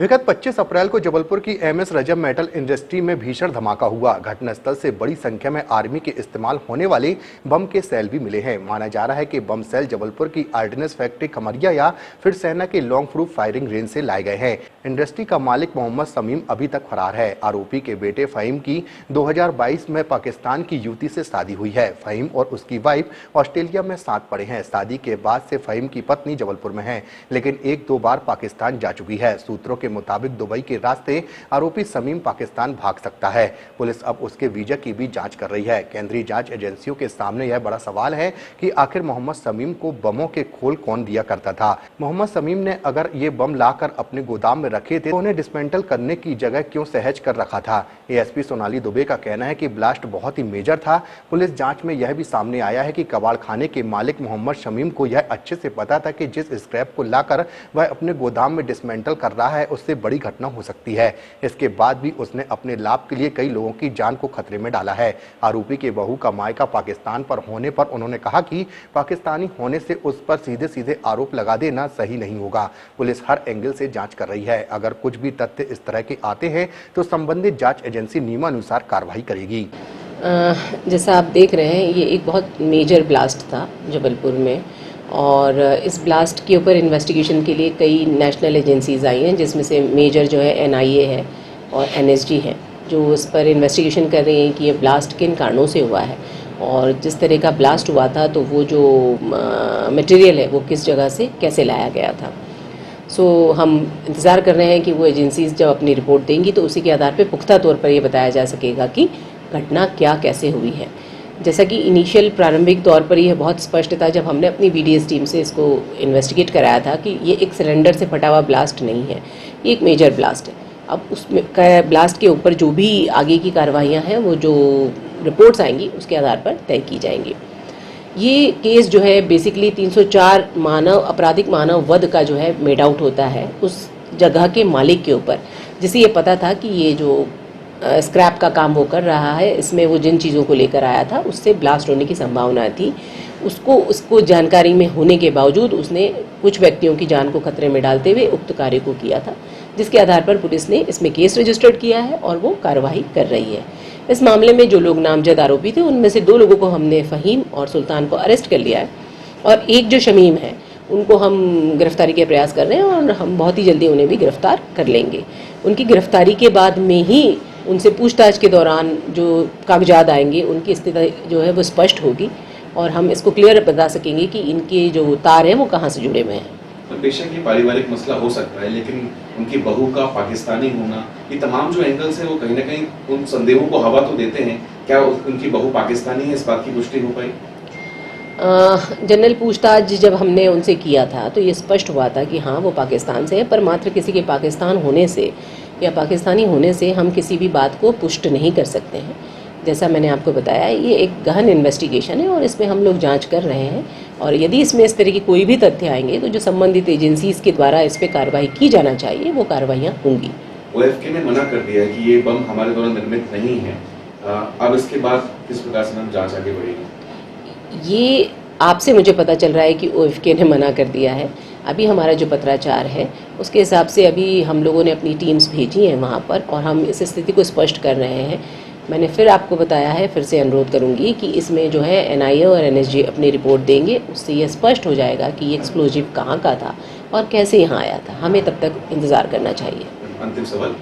विगत 25 अप्रैल को जबलपुर की एमएस रजब मेटल इंडस्ट्री में भीषण धमाका हुआ। घटनास्थल से बड़ी संख्या में आर्मी के इस्तेमाल होने वाले बम के सेल भी मिले हैं। माना जा रहा है कि बम सेल जबलपुर की आर्डिनेंस फैक्ट्री खमरिया या फिर सेना के लॉन्ग प्रूफ फायरिंग रेंज से लाए गए हैं। इंडस्ट्री का मालिक मोहम्मद समीम अभी तक फरार है। आरोपी के बेटे फहीम की 2022 में पाकिस्तान की युवती से शादी हुई है। फहीम और उसकी वाइफ ऑस्ट्रेलिया में साथ पड़े हैं। शादी के बाद से फहीम की पत्नी जबलपुर में है, लेकिन 1-2 बार पाकिस्तान जा चुकी है। सूत्रों के मुताबिक दुबई के रास्ते आरोपी समीम पाकिस्तान भाग सकता है। पुलिस अब उसके वीजा की भी जांच कर रही है। केंद्रीय जांच एजेंसियों के सामने यह बड़ा सवाल है कि आखिर मोहम्मद समीम को बमों के खोल कौन दिया करता था। मोहम्मद समीम ने अगर ये बम लाकर अपने गोदाम में रखे थे तो उन्हें डिसमेंटल करने की जगह क्यों सहज कर रखा था। एएसपी सोनाली दुबे का कहना है कि ब्लास्ट बहुत ही मेजर था। पुलिस जांच में यह भी सामने आया है कि कबाड़ खाने के मालिक मोहम्मद समीम को यह अच्छे से पता था कि जिस स्क्रैप को लाकर वह अपने गोदाम में डिसमेंटल कर रहा है उससे बड़ी घटना हो सकती है। इसके बाद भी उसने अपने लाभ के लिए कई लोगों की जान को खतरे में डाला है। आरोपी के बहू का मायका पाकिस्तान पर होने पर उन्होंने कहा कि पाकिस्तानी होने से उस पर सीधे सीधे आरोप लगा देना सही नहीं होगा। पुलिस हर एंगल से जांच कर रही है। अगर कुछ भी तथ्य इस तरह के आते हैं तो संबंधित जांच एजेंसी नियमानुसार कार्रवाई करेगी। जैसा आप देख रहे हैं, ये एक बहुत मेजर ब्लास्ट था जबलपुर में और इस ब्लास्ट के ऊपर इन्वेस्टिगेशन के लिए कई नेशनल एजेंसीज आई हैं, जिसमें से मेजर जो है एनआईए है और एनएसजी है, जो इस पर इन्वेस्टिगेशन कर रही हैं कि ये ब्लास्ट किन कारणों से हुआ है और जिस तरह का ब्लास्ट हुआ था तो वो जो मटेरियल है वो किस जगह से कैसे लाया गया था। हम इंतज़ार कर रहे हैं कि वो एजेंसीज जब अपनी रिपोर्ट देंगी तो उसी के आधार पर पुख्ता तौर पर ये बताया जा सकेगा कि घटना क्या कैसे हुई है। जैसा कि इनिशियल प्रारंभिक तौर पर यह बहुत स्पष्ट था जब हमने अपनी बीडीएस टीम से इसको इन्वेस्टिगेट कराया था कि ये एक सिलेंडर से फटा हुआ ब्लास्ट नहीं है, ये एक मेजर ब्लास्ट है। अब उसमें ब्लास्ट के ऊपर जो भी आगे की कार्रवाइयाँ हैं वो जो रिपोर्ट्स आएंगी उसके आधार पर तय की जाएंगी। ये केस जो है बेसिकली 304 आपराधिक मानव वध का जो है मेड आउट होता है उस जगह के मालिक के ऊपर, जिसे ये पता था कि ये जो स्क्रैप का काम वो कर रहा है, इसमें वो जिन चीज़ों को लेकर आया था उससे ब्लास्ट होने की संभावना थी। उसको जानकारी में होने के बावजूद उसने कुछ व्यक्तियों की जान को खतरे में डालते हुए उक्त कार्य को किया था, जिसके आधार पर पुलिस ने इसमें केस रजिस्टर्ड किया है और वो कार्रवाई कर रही है। इस मामले में जो लोग नामजद आरोपी थे उनमें से 2 लोगों को हमने फहीम और सुल्तान को अरेस्ट कर लिया है और एक जो शमीम है उनको हम गिरफ्तारी के प्रयास कर रहे हैं और हम बहुत ही जल्दी उन्हें भी गिरफ्तार कर लेंगे। उनकी गिरफ्तारी के बाद में ही उनसे पूछताछ के दौरान जो कागजात आएंगे उनकी स्थिति जो है वो स्पष्ट होगी और हम इसको क्लियर बता सकेंगे कि इनके जो तार हैं वो कहाँ से जुड़े हुए हैं। बेशक ये पारिवारिक मसला हो सकता है, लेकिन उनकी बहू का पाकिस्तानी होना, ये तमाम जो एंगल्स हैं वो कहीं ना कहीं उन संदेहों को हवा तो देते हैं। क्या उनकी बहू पाकिस्तानी है, इस बात की पुष्टि हो पाई? जनरल पूछताछ जब हमने उनसे किया था तो ये स्पष्ट हुआ था कि हाँ वो पाकिस्तान से है, पर मात्र किसी के पाकिस्तान होने से या पाकिस्तानी होने से हम किसी भी बात को पुष्ट नहीं कर सकते हैं। जैसा मैंने आपको बताया, ये एक गहन इन्वेस्टिगेशन है और इसमें हम लोग जांच कर रहे हैं और यदि इसमें इस तरह की कोई भी तथ्य आएंगे तो जो संबंधित एजेंसीज के द्वारा इस पर कार्रवाई की जाना चाहिए वो कार्रवाइयाँ होंगी। ओएफके ने मना कर दिया है कि ये बम हमारे द्वारा निर्मित नहीं है। अब इसके बाद किस प्रकार से हम जाँच आगे बढ़ेगी? ये आपसे मुझे पता चल रहा है कि ओएफके ने मना कर दिया है। अभी हमारा जो पत्राचार है उसके हिसाब से अभी हम लोगों ने अपनी टीम्स भेजी हैं वहाँ पर और हम इस स्थिति को स्पष्ट कर रहे हैं। मैंने फिर आपको बताया है, फिर से अनुरोध करूँगी कि इसमें जो है एनआईए और एनएसजी अपनी रिपोर्ट देंगे, उससे ये स्पष्ट हो जाएगा कि ये एक्सप्लोजिव कहाँ का था और कैसे यहाँ आया था। हमें तब तक इंतज़ार करना चाहिए। अंतिम सवाल।